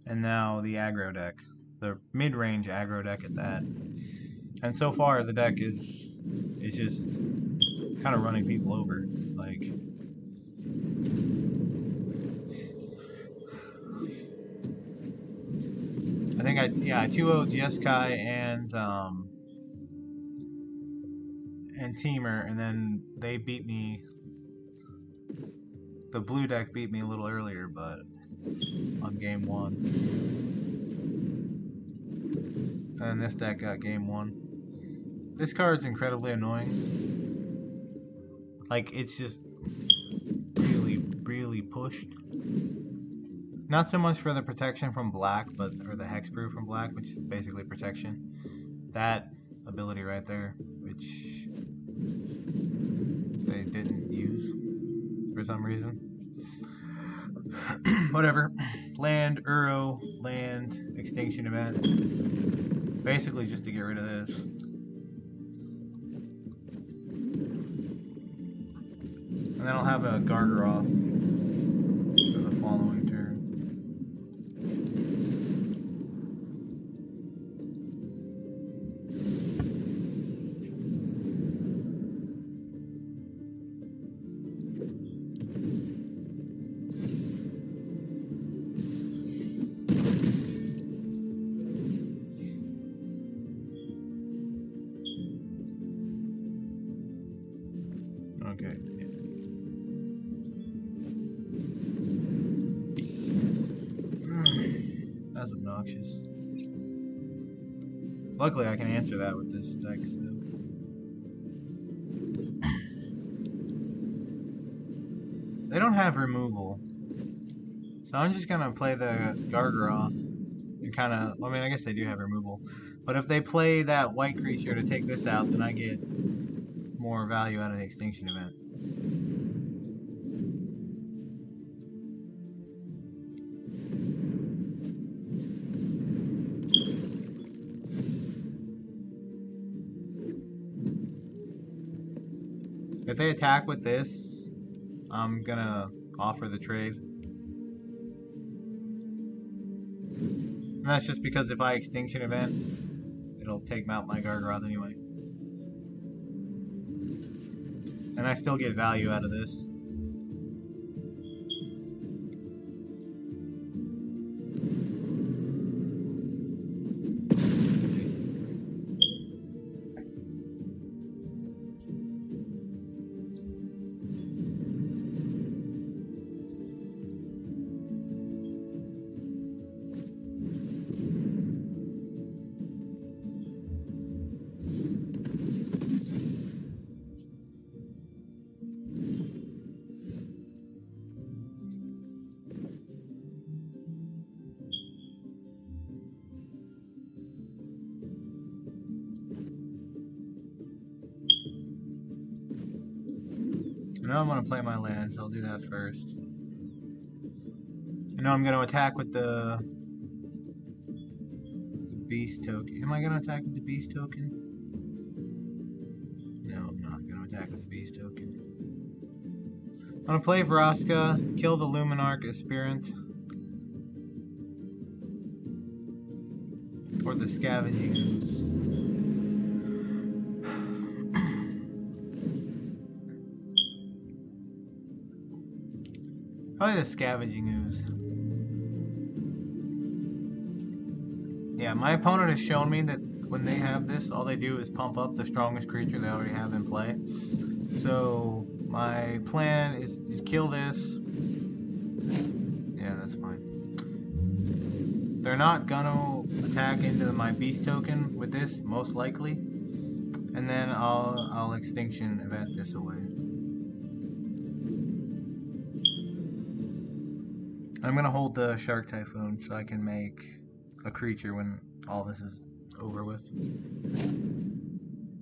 and now the aggro deck, the mid-range aggro deck at that. And so far the deck is just kind of running people over. Like, I think I 2-0'd Jeskai and Teamer, and then they beat me. The blue deck beat me a little earlier, but on game 1. And then this deck got game 1. This card's incredibly annoying. Like, it's just really pushed. Not so much for the protection from black, or the hexproof from black, which is basically protection. That ability right there, which they didn't use for some reason. Whatever. Land, Uro, land, extinction event. Basically just to get rid of this. And then I'll have a Gargaroth for the following turn. Okay. That's obnoxious. Luckily, I can answer that with this deck. So. They don't have removal, so I'm just gonna play the Gargaroth and kind of. I mean, I guess they do have removal, but if they play that white creature to take this out, then I get more value out of the extinction event. If they attack with this, I'm gonna offer the trade. And that's just because if I extinction event, it'll take out my Gargaroth anyway. And I still get value out of this. I know I'm going to play my land, so I'll do that first. I know I'm going to attack with the beast token. Am I going to attack with the beast token? No, I'm not going to attack with the beast token. I'm going to play Vraska, kill the Luminarch Aspirant. Or the Scavenging Ooze. Probably the Scavenging Ooze. Yeah, my opponent has shown me that when they have this, all they do is pump up the strongest creature they already have in play. So my plan is kill this. Yeah, that's fine. They're not gonna attack into my beast token with this, most likely. And then I'll extinction event this away. I'm gonna hold the Shark Typhoon so I can make a creature when all this is over with.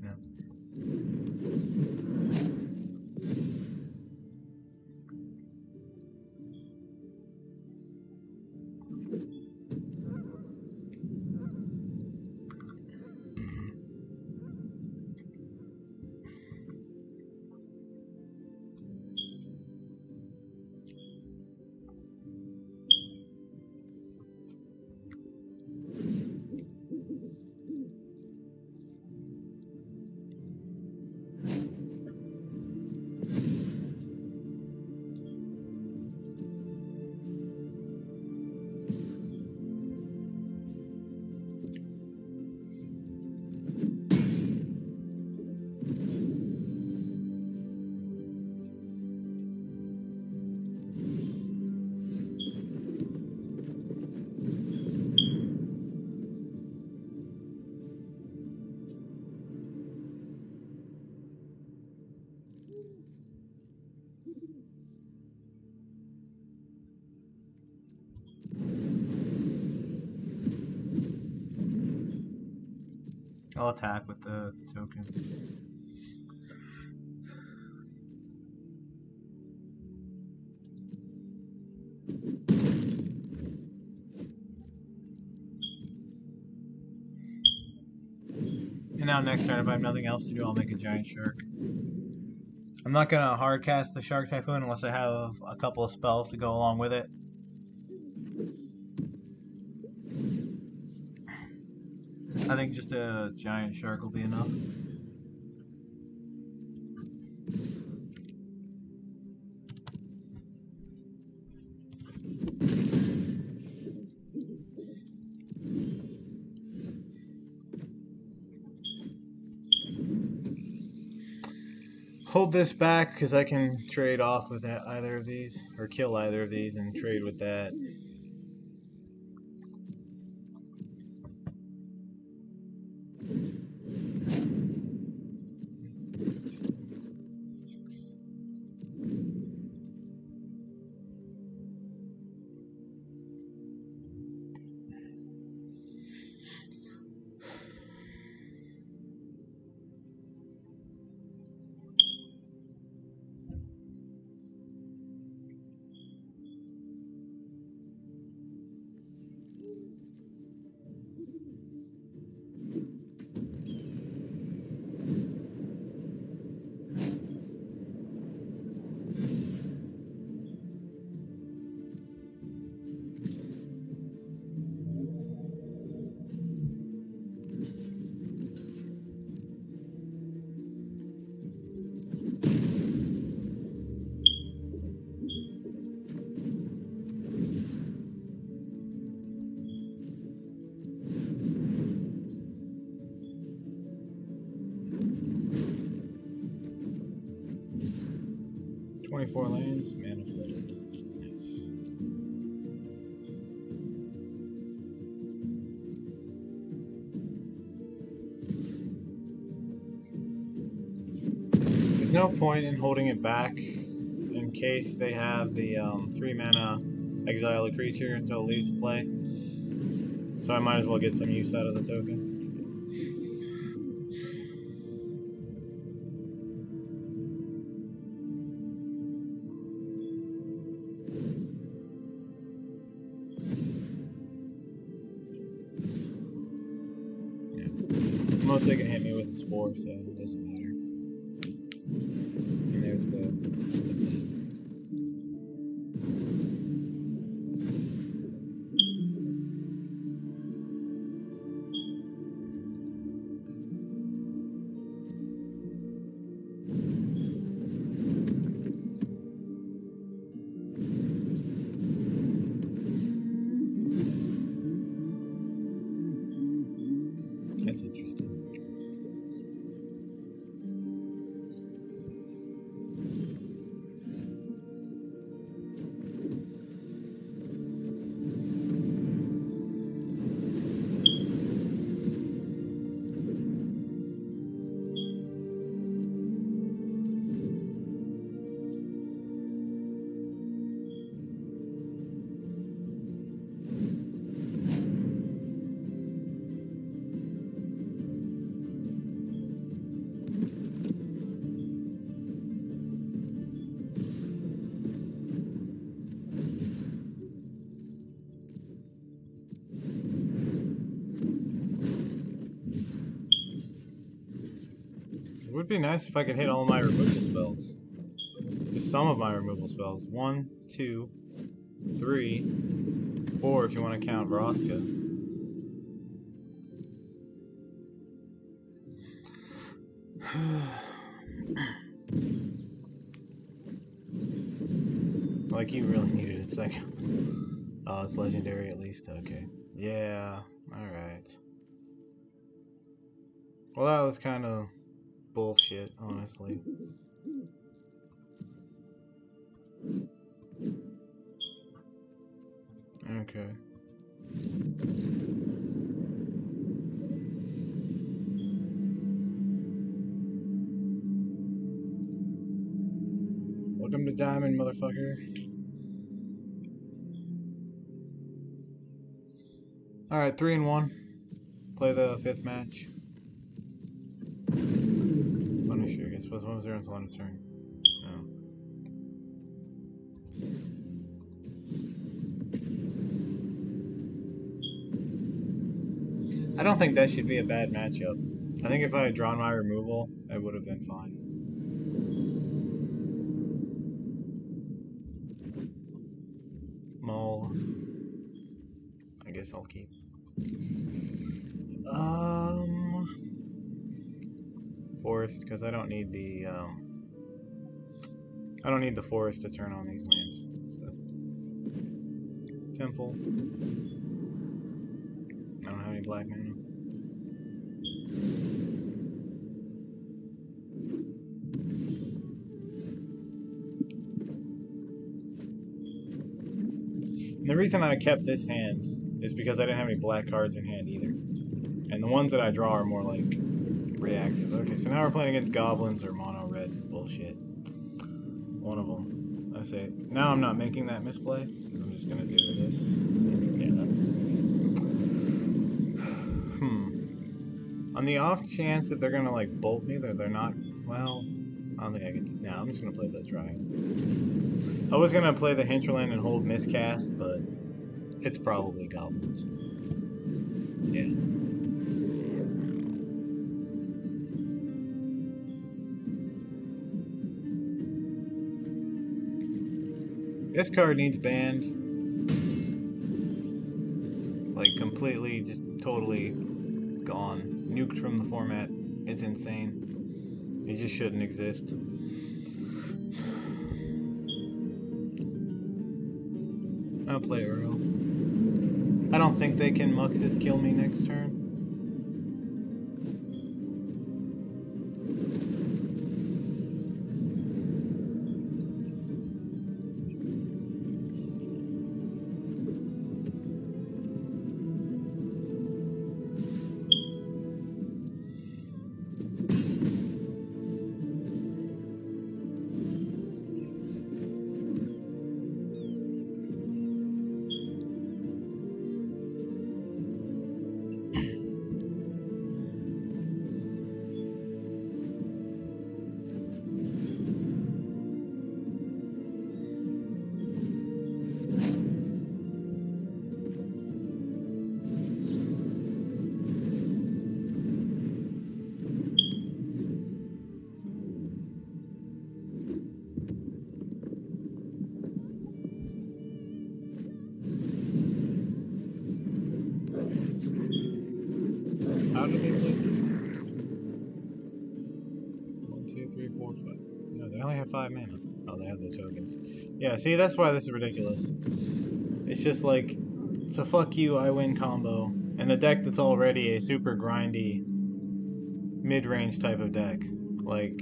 Yeah. I'll attack with the token. And now next turn, if I have nothing else to do, I'll make a giant shark. I'm not gonna hard cast the Shark Typhoon unless I have a couple of spells to go along with it. I think just a giant shark will be enough. Hold this back because I can trade off with either of these, or kill either of these and trade with that. Four lands, mana flooded. Nice. There's no point in holding it back in case they have the 3 mana exile a creature until it leaves play. So I might as well get some use out of the token. most they can hit me with is 4, so it doesn't matter. And there's the That's interesting. It would be nice if I could hit all my removal spells. Just some of my removal spells. 1, 2, 3, 4 if you want to count Vraska. Like you really needed it. It's like, oh, it's legendary at least. Okay. Yeah. All right. Well, that was kind of bullshit, honestly. Okay. Welcome to Diamond, motherfucker. Alright, 3-1. Play the 5th match. Punisher, I guess. When was there until end of turn? No. I don't think that should be a bad matchup. I think if I had drawn my removal, it would have been fine. Mull. I guess I'll keep. Forest, because I don't need the forest to turn on these lands. So. Temple. I don't have any black mana. And the reason I kept this hand is because I didn't have any black cards in hand either. And the ones that I draw are more like reactive. Okay, so now we're playing against goblins or mono red bullshit. One of them. I say, now I'm not making that misplay. I'm just gonna do this. Yeah. On the off chance that they're gonna like bolt me, they're not. Well, I don't think I can. Nah, I'm just gonna play the Triangle. I was gonna play the Hinterland and hold miscast, but it's probably goblins. Yeah. This card needs banned. Like, completely, just totally gone. Nuked from the format. It's insane. It just shouldn't exist. I'll play Earl. I don't think they can Muxus kill me next turn. how did they play this? 1, 2, 3, 4, 5. No, they only have 5 mana. Oh, they have the tokens. Yeah, see, that's why this is ridiculous. It's just like, it's a fuck you, I win combo. And a deck that's already a super grindy, mid-range type of deck. Like,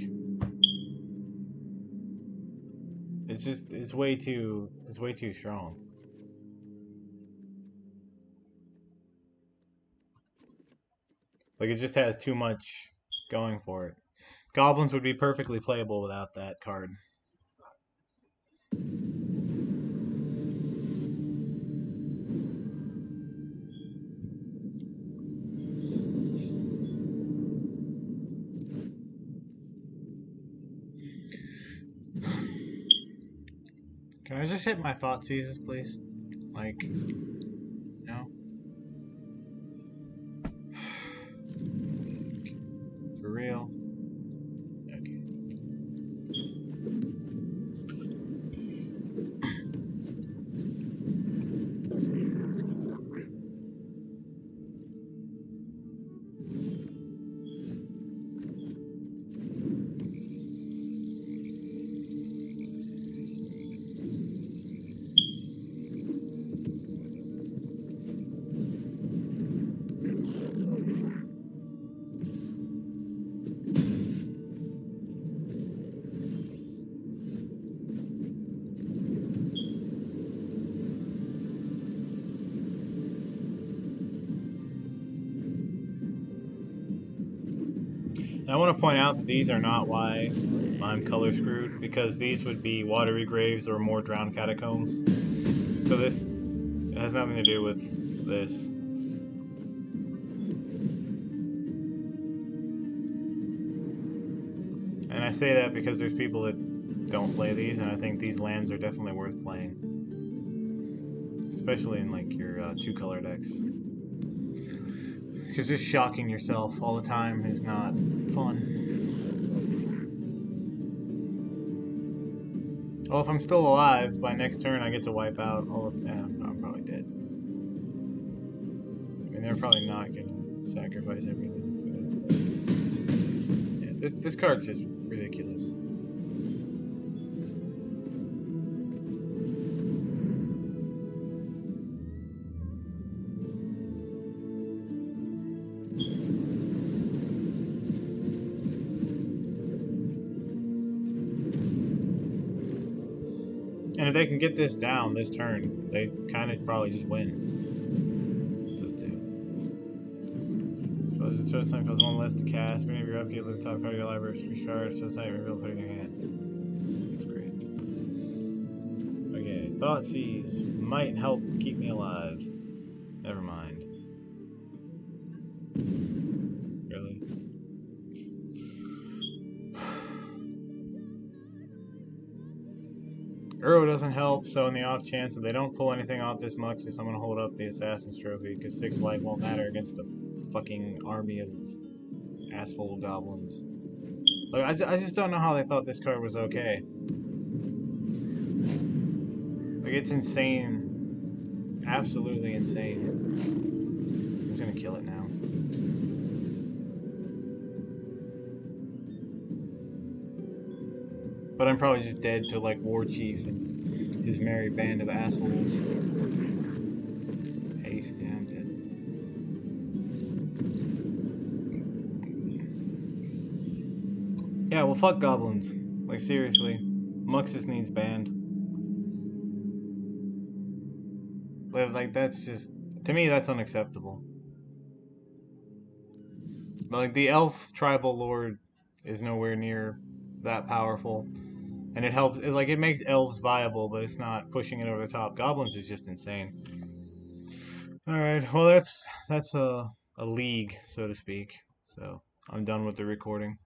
it's way too strong. Like, it just has too much going for it. Goblins would be perfectly playable without that card. Can I just hit my Thoughtseizes, please? Like, no? For real? Okay. And I want to point out that these are not why I'm color screwed, because these would be watery graves or more drowned catacombs. So this has nothing to do with this. And I say that because there's people that don't play these, and I think these lands are definitely worth playing. Especially in like your 2-color decks. Because just shocking yourself all the time is not fun. Well, if I'm still alive, by next turn I get to wipe out all of them. I'm probably dead. I mean, they're probably not going to sacrifice everything for that. Yeah, this card's just ridiculous. And if they can get this down this turn, they kind of probably just win. Just do. Suppose it shows time costs 1 less to cast. Many of your upkeep with the top card of your library is recharged, so it's not even real put in your hand. That's great. Okay, Thoughtseize might help keep me alive. Never mind. Really? Uro doesn't help, so in the off chance that they don't pull anything off this Muxus, I'm gonna hold up the Assassin's Trophy, because 6 life won't matter against a fucking army of asshole goblins. Like, I just don't know how they thought this card was okay. Like, it's insane. Absolutely insane. I'm just gonna kill it now. But I'm probably just dead to, like, War Chief and his merry band of assholes. Haste, yeah, I'm dead. Yeah, well, fuck goblins. Like, seriously. Muxus needs banned. Like, that's just... To me, that's unacceptable. But, like, the elf tribal lord is nowhere near that powerful. And it helps, like, it makes elves viable, but it's not pushing it over the top. Goblins is just insane. Alright, well, that's a league, so to speak. So, I'm done with the recording.